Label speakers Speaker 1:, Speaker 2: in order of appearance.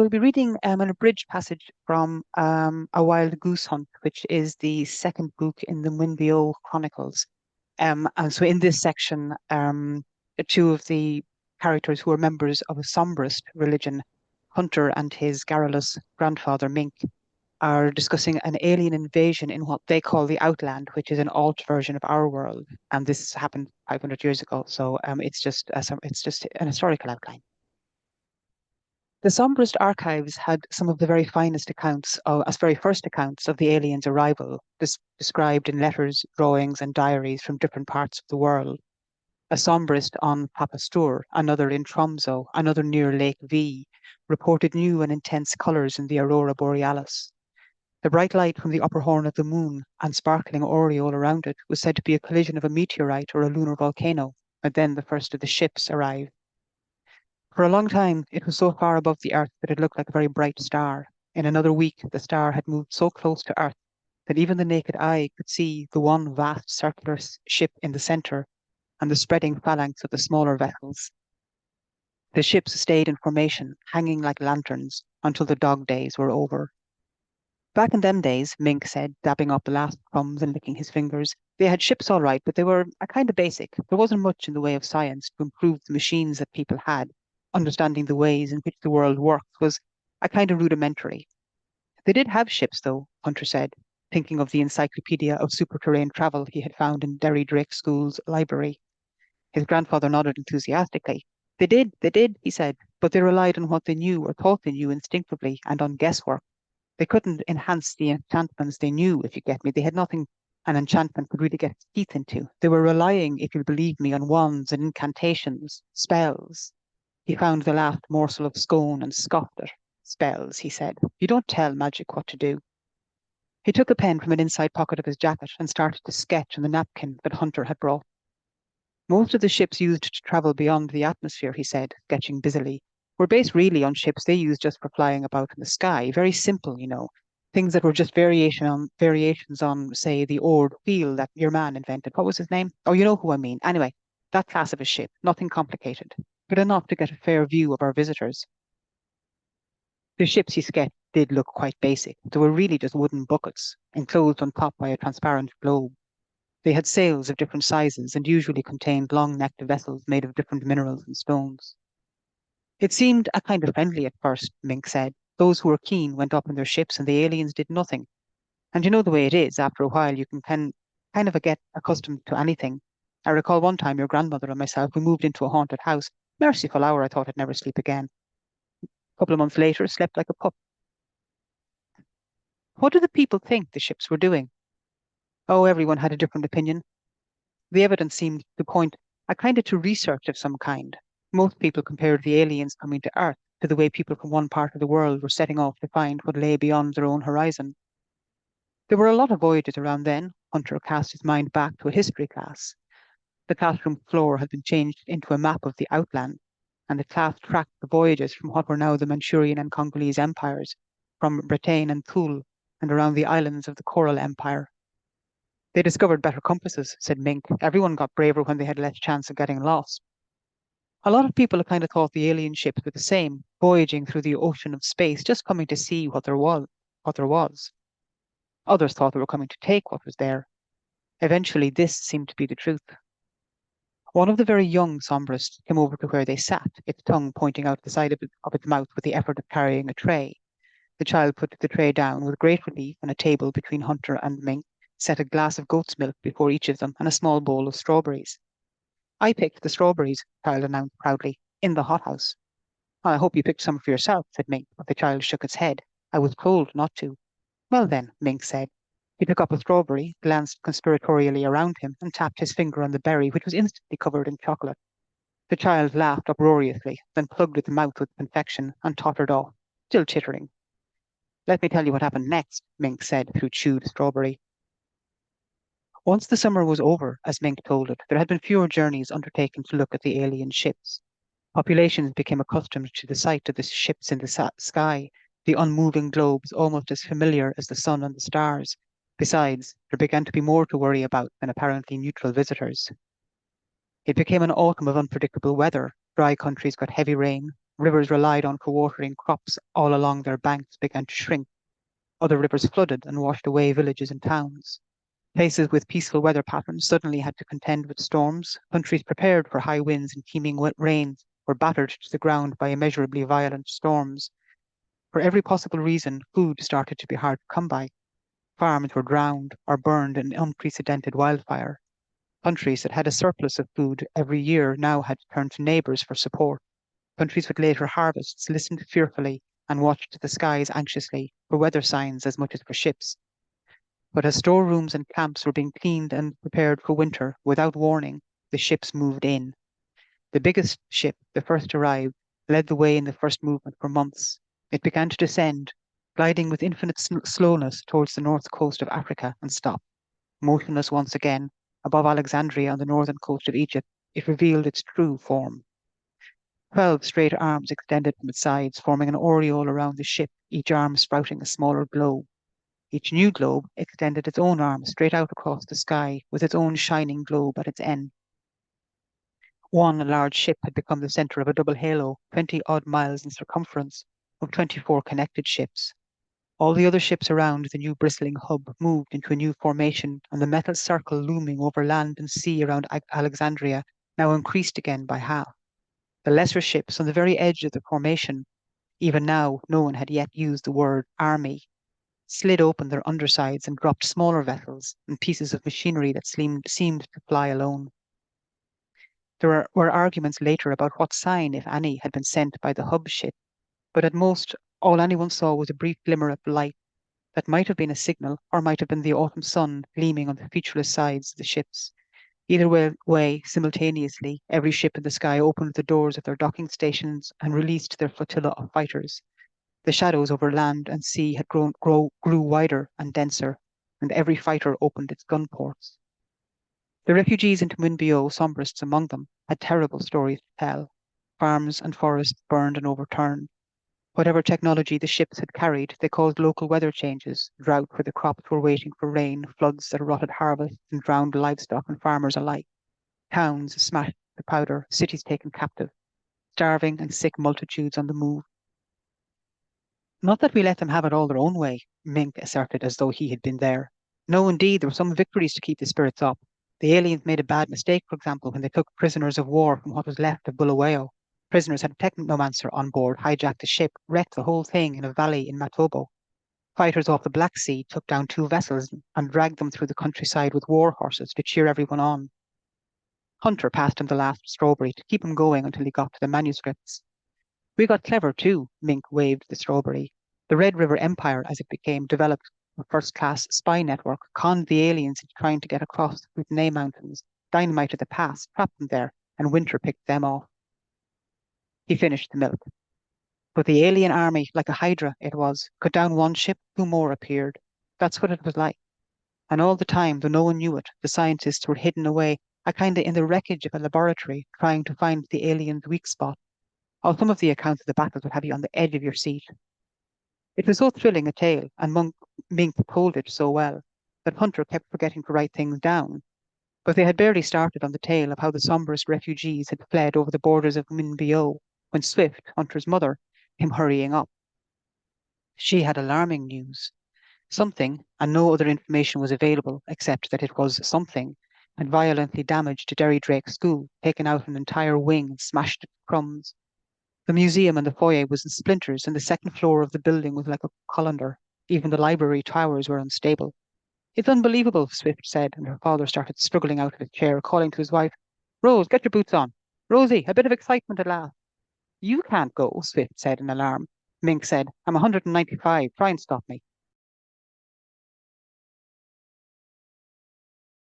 Speaker 1: we'll be reading an abridged passage from A Wild Goose Hunt, which is the second book in the Muinbeo Chronicles. And so in this section, two of the characters who are members of a Sombrist religion, Hunter and his garrulous grandfather Mink, are discussing an alien invasion in what they call the Outland, which is an alt version of our world. And this happened 500 years ago, so it's just an historical outline. The Sombrist archives had some of the very finest accounts, as very first accounts of the aliens' arrival, described in letters, drawings, and diaries from different parts of the world. A Sombrist on Papastur, another in Tromso, another near Lake V, reported new and intense colours in the aurora borealis. The bright light from the upper horn of the moon and sparkling aureole around it was said to be a collision of a meteorite or a lunar volcano, and then the first of the ships arrived. For a long time, it was so far above the Earth that it looked like a very bright star. In another week, the star had moved so close to Earth that even the naked eye could see the one vast circular ship in the center and the spreading phalanx of the smaller vessels. The ships stayed in formation, hanging like lanterns, until the dog days were over. Back in them days, Mink said, dabbing up the last crumbs and licking his fingers, they had ships all right, but they were a kind of basic. There wasn't much in the way of science to improve the machines that people had. Understanding the ways in which the world worked was a kind of rudimentary. They did have ships, though, Hunter said, thinking of the encyclopedia of super-terrain travel he had found in Derry Drake School's library. His grandfather nodded enthusiastically. They did, he said, but they relied on what they knew or thought they knew instinctively and on guesswork. They couldn't enhance the enchantments they knew, if you get me. They had nothing an enchantment could really get its teeth into. They were relying, if you'll believe me, on wands and incantations, spells. He found the last morsel of scone and scoffed at. Spells, he said. You don't tell magic what to do. He took a pen from an inside pocket of his jacket and started to sketch on the napkin that Hunter had brought. Most of the ships used to travel beyond the atmosphere, he said, sketching busily, were based really on ships they used just for flying about in the sky. Very simple, you know. Things that were just variations on, say, the oared wheel that your man invented. What was his name? Oh, you know who I mean. Anyway, that class of a ship, nothing complicated, but enough to get a fair view of our visitors. The ships he sketched did look quite basic. They were really just wooden buckets, enclosed on top by a transparent globe. They had sails of different sizes and usually contained long-necked vessels made of different minerals and stones. It seemed a kind of friendly at first, Mink said. Those who were keen went up in their ships and the aliens did nothing. And you know the way it is, after a while you can kind of get accustomed to anything. I recall one time your grandmother and myself, we moved into a haunted house. Merciful hour, I thought I'd never sleep again. A couple of months later, slept like a pup. What do the people think the ships were doing? Oh, everyone had a different opinion. The evidence seemed to point a kind of to research of some kind. Most people compared the aliens coming to Earth to the way people from one part of the world were setting off to find what lay beyond their own horizon. There were a lot of voyages around then. Hunter cast his mind back to a history class. The classroom floor had been changed into a map of the Outland, and the class tracked the voyages from what were now the Manchurian and Congolese empires, from Bretagne and Thule, and around the islands of the Coral Empire. They discovered better compasses, said Mink. Everyone got braver when they had less chance of getting lost. A lot of people kind of thought the alien ships were the same, voyaging through the ocean of space, just coming to see what there was. Others thought they were coming to take what was there. Eventually, this seemed to be the truth. One of the very young Sombrists came over to where they sat, its tongue pointing out the side of its mouth with the effort of carrying a tray. The child put the tray down with great relief on a table between Hunter and Mink, set a glass of goat's milk before each of them, and a small bowl of strawberries. I picked the strawberries, the child announced proudly, in the hothouse. I hope you picked some for yourself, said Mink, but the child shook its head. I was told not to. Well then, Mink said. He took up a strawberry, glanced conspiratorially around him, and tapped his finger on the berry, which was instantly covered in chocolate. The child laughed uproariously, then plugged its mouth with confection and tottered off, still chittering. Let me tell you what happened next, Mink said through chewed strawberry. Once the summer was over, as Mink told it, there had been fewer journeys undertaken to look at the alien ships. Populations became accustomed to the sight of the ships in the sky, the unmoving globes almost as familiar as the sun and the stars. Besides, there began to be more to worry about than apparently neutral visitors. It became an autumn of unpredictable weather. Dry countries got heavy rain, Rivers relied on for watering crops all along their banks began to shrink. Other rivers flooded and washed away villages and towns. Places with peaceful weather patterns suddenly had to contend with storms. Countries prepared for high winds and teeming wet rains were battered to the ground by immeasurably violent storms. For every possible reason, food started to be hard to come by. Farms were drowned or burned in unprecedented wildfire. Countries that had a surplus of food every year now had to turn to neighbours for support. Countries with later harvests listened fearfully and watched the skies anxiously for weather signs as much as for ships. But as storerooms and camps were being cleaned and prepared for winter, without warning, the ships moved in. The biggest ship, the first arrived, led the way in the first movement for months. It began to descend, gliding with infinite slowness towards the north coast of Africa and stopped. Motionless once again, above Alexandria on the northern coast of Egypt, it revealed its true form. 12 straight arms extended from its sides, forming an aureole around the ship, each arm sprouting a smaller globe. Each new globe extended its own arm straight out across the sky, with its own shining globe at its end. One large ship had become the center of a double halo, 20-odd miles in circumference, of 24 connected ships. All the other ships around the new bristling hub moved into a new formation, and the metal circle looming over land and sea around Alexandria now increased again by half. The lesser ships on the very edge of the formation, even now no one had yet used the word army, slid open their undersides and dropped smaller vessels and pieces of machinery that seemed to fly alone. There were arguments later about what sign, if any, had been sent by the hub ship, but at most all anyone saw was a brief glimmer of light that might have been a signal or might have been the autumn sun gleaming on the featureless sides of the ships. Either way, simultaneously, every ship in the sky opened the doors of their docking stations and released their flotilla of fighters. The shadows over land and sea had grew wider and denser, and every fighter opened its gun ports. The refugees into Muinbeo, Sombrists among them, had terrible stories to tell. Farms and forests burned and overturned. Whatever technology the ships had carried, they caused local weather changes, drought where the crops were waiting for rain, floods that rotted harvests and drowned livestock and farmers alike. Towns smashed to powder, cities taken captive, starving and sick multitudes on the move. Not that we let them have it all their own way, Mink asserted as though he had been there. No, indeed, there were some victories to keep the spirits up. The aliens made a bad mistake, for example, when they took prisoners of war from what was left of Bulawayo. Prisoners had a technomancer on board, hijacked the ship, wrecked the whole thing in a valley in Matobo. Fighters off the Black Sea took down 2 vessels and dragged them through the countryside with war horses to cheer everyone on. Hunter passed him the last strawberry to keep him going until he got to the manuscripts. We got clever too, Mink waved the strawberry. The Red River Empire, as it became, developed a first-class spy network, conned the aliens into trying to get across the Kootenay Mountains, dynamited the pass, trapped them there, and winter picked them off. He finished the milk. But the alien army, like a hydra it was, cut down one ship, 2 more appeared. That's what it was like. And all the time, though no one knew it, the scientists were hidden away, a kinda in the wreckage of a laboratory, trying to find the alien's weak spot. All some of the accounts of the battles would have you on the edge of your seat. It was so thrilling a tale, and Mink told it so well, that Hunter kept forgetting to write things down. But they had barely started on the tale of how the Sombrist refugees had fled over the borders of Muinbeo when Swift, Hunter's mother, came hurrying up. She had alarming news. Something, and no other information was available except that it was something, had violently damaged Derry Drake School, taken out an entire wing and smashed it to crumbs. The museum and the foyer was in splinters, and the second floor of the building was like a colander. Even the library towers were unstable. It's unbelievable, Swift said, and her father started struggling out of his chair, calling to his wife, Rose, get your boots on. Rosie, a bit of excitement at last. You can't go, Swift said in alarm. Mink said, I'm 195, try and stop me.